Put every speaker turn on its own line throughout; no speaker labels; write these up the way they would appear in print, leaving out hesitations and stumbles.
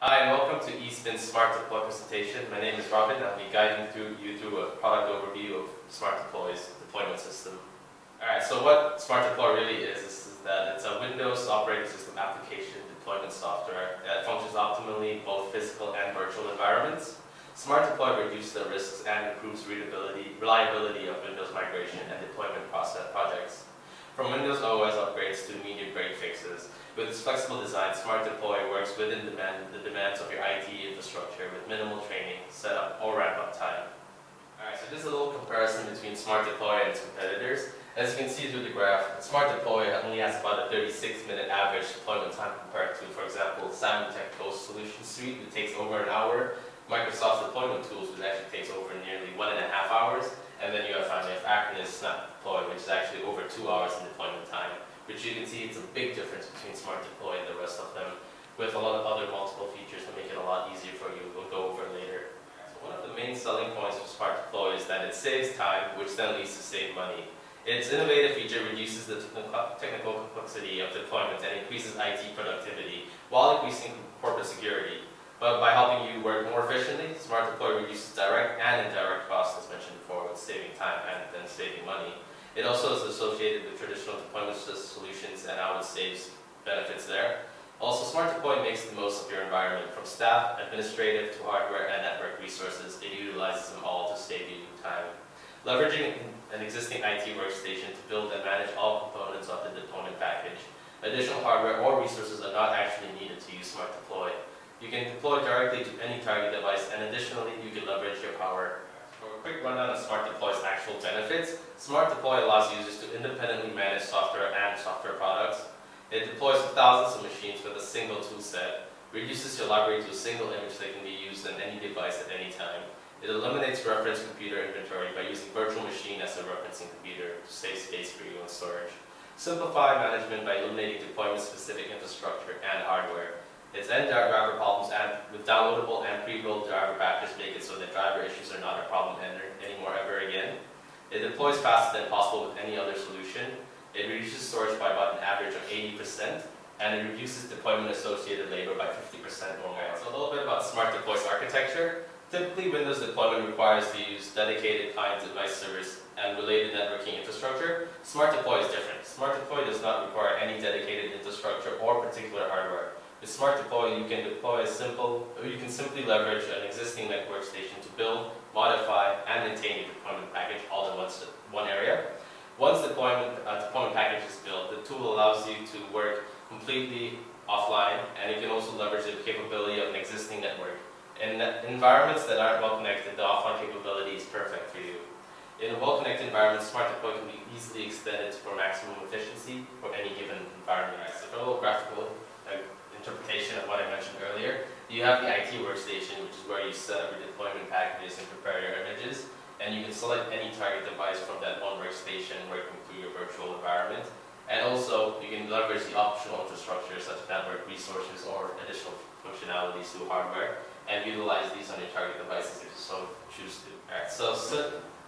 Hi, and welcome to eSpin's SmartDeploy presentation. My name is Robin. I'll be guiding you through a product overview of SmartDeploy's deployment system. Alright, so what SmartDeploy really is that it's a Windows operating system application deployment software that functions optimally in both physical and virtual environments. SmartDeploy reduces the risks and improves reliability of Windows migration and deployment projects. From Windows OS upgrades to immediate break fixes, with its flexible design, SmartDeploy works within the demands of your IT infrastructure with minimal training, setup, or ramp-up time. Alright, so just a little comparison between SmartDeploy and its competitors. As you can see through the graph, SmartDeploy only has about a 36-minute average deployment time compared to, for example, Symantec Ghost Solution Suite, which takes over an hour, Microsoft's deployment tools, which actually takes over nearly 1.5 hours, and then you have finally Acronis SnapDeploy, which is actually over 2 hours in deployment time. Which you can see it's a big difference between SmartDeploy and the rest of them, with a lot of other multiple features that make it a lot easier for you. We'll go over later. So one of the main selling points of SmartDeploy is that it saves time, which then leads to save money. Its innovative feature reduces the technical complexity of deployment and increases IT productivity while increasing corporate security. But by helping you work more efficiently, SmartDeploy reduces direct and indirect costs, as mentioned before, with saving time and then saving money. It also is associated with traditional deployment solutions and how it saves benefits there. Also, SmartDeploy makes the most of your environment, from staff, administrative, to hardware and network resources. It utilizes them all to save you time. Leveraging an existing IT workstation to build and manage all components of the deployment package. Additional hardware or resources are not actually needed to use SmartDeploy. You can deploy directly to any target device, and additionally, you can leverage your power. For a quick rundown of SmartDeploy's actual benefits, SmartDeploy allows users to independently manage software and software products. It deploys to thousands of machines with a single tool set, reduces your library to a single image that can be used on any device at any time. It eliminates reference computer inventory by using virtual machine as a referencing computer to save space for you in storage. Simplify management by eliminating deployment-specific infrastructure and hardware. Its end driver problems with downloadable and pre-built driver packages make it so that driver issues are not a problem anymore ever again. It deploys faster than possible with any other solution. It reduces storage by about an average of 80%, and it reduces deployment-associated labor by 50% or more. So a little bit about SmartDeploy's architecture. Typically, Windows deployment requires to use dedicated client device servers and related networking infrastructure. SmartDeploy is different. SmartDeploy does not require any dedicated infrastructure or particular hardware. With SmartDeploy, you can simply leverage an existing network station to build, modify, and maintain your deployment package all in one area. Once deployment package is built, the tool allows you to work completely offline, and you can also leverage the capability of an existing network. In environments that aren't well connected, the offline capability is perfect for you. In a well-connected environment, SmartDeploy can be easily extended for maximum efficiency for any given environment. So for a little graphical interpretation of what I mentioned earlier, you have the IT workstation, which is where you set up your deployment packages and prepare your images, and you can select any target device from that one workstation working through your virtual environment. And also, you can leverage the optional infrastructure such as network resources or additional functionalities through hardware, and utilize these on your target devices if you so choose to. Alright, so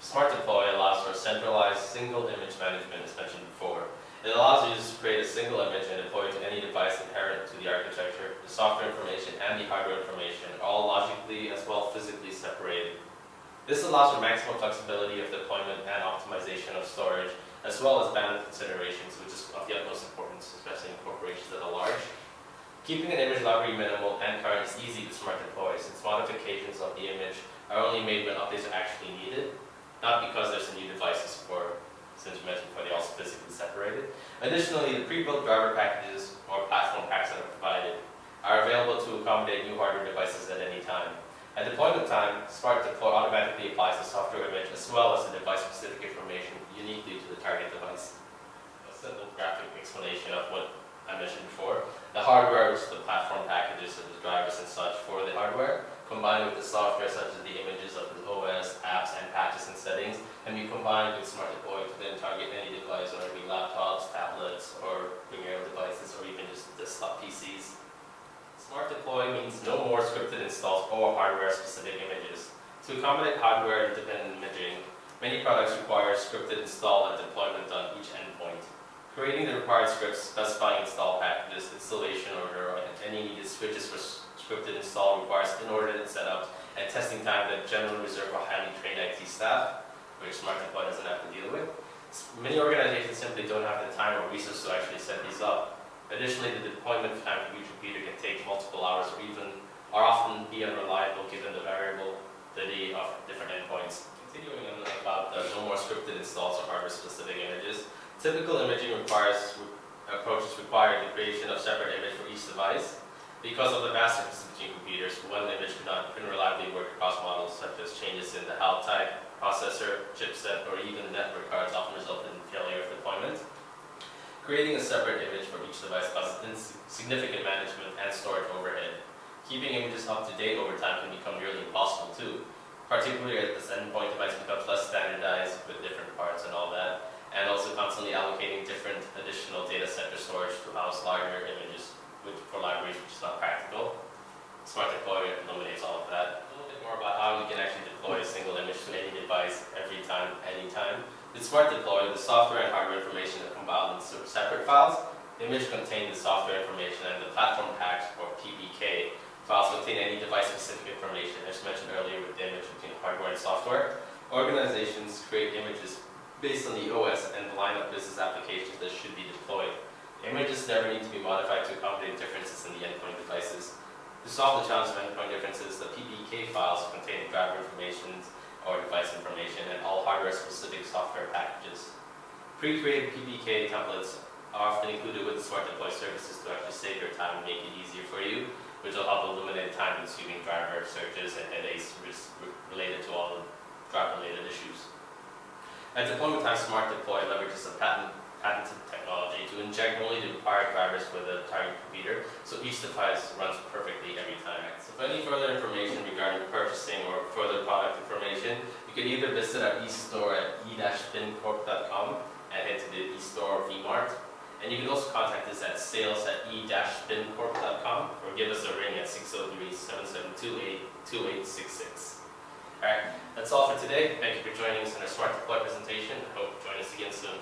SmartDeploy allows for centralized single image management, as mentioned before. It allows you to create a single image and deploy it to any device inherent to the architecture. The software information and the hardware information are all logically as well physically separated. This allows for maximum flexibility of deployment and optimization of storage, as well as bandwidth considerations, which is of the utmost importance, especially in corporations that are large. Keeping an image library minimal and current is easy with SmartDeploy, since modifications of the image are only made when updates are actually needed, not because there's a new device to support. Since you mentioned before, they're also physically separated. Additionally, the pre-built driver packages or platform packs that are provided are available to accommodate new hardware devices at any time. At deployment time, SmartDeploy automatically applies the software image as well as the device-specific information uniquely to the target device. A simple graphic explanation of what I mentioned before. The hardware, which is the platform packages such as drivers and such for the hardware, combined with the software such as the images of the OS, apps, and patches and settings, and be combined with SmartDeploy to then target any device, whether it be laptops, tablets, or Premiere devices, or even just desktop PCs. SmartDeploy means no more scripted installs or hardware-specific images. To accommodate hardware-independent imaging, many products require scripted install and deployment on each endpoint. Creating the required scripts, specifying install packages, installation order, and any needed switches for scripted install install requires inordinate setup and testing time that generally reserved for highly trained IT staff, which SmartDeploy doesn't have to deal with. Many organizations simply don't have the time or resources to actually set these up. Additionally, the deployment time for each computer can take multiple hours or often be unreliable given the variability of different endpoints. Continuing on about the no more scripted installs or hardware-specific images, typical imaging approaches require the creation of separate image for each device. Because of the vast differences between computers, one image couldn't reliably work across models, such as changes in the HAL type, processor, chipset, or even network cards often result in failure of deployment. Creating a separate image for each device causes significant management and storage overhead. Keeping images up to date over time can become nearly impossible too, particularly as the endpoint device becomes less standardized with different parts and all that, and also constantly allocating different additional data center storage to house larger images for libraries, which is not practical. SmartDeploy eliminates all of that. A little bit more about how we can actually deploy a single image to any device every time, anytime. With SmartDeploy, the software and hardware information are compiled into separate files. The image contains the software information, and the platform packs, or PPK, files contain any device-specific information, as mentioned earlier with the image between hardware and software. Organizations create images based on the OS and the line of business applications that should be deployed. Images never need to be modified to accommodate differences in the endpoint devices. To solve the challenge of endpoint differences, the PPK files contain driver information or device information and all hardware-specific software packages. Pre-created PPK templates are often included with the SmartDeploy services to actually save your time and make it easier for you, which will help eliminate time-consuming driver searches and headaches related to all the driver-related issues. At deployment time, SmartDeploy leverages a patented technology to inject only the required drivers for the target computer, so each device runs perfectly every time. So for any further information regarding purchasing or further product information, you can either visit our e-store at espincorp.com and head to the e-store or VMart. And you can also contact us at sales@e-spincorp.com or give us a ring at 603-7728-2866. Alright, that's all for today. Thank you for joining us in our SmartDeploy presentation. I hope you join us again soon.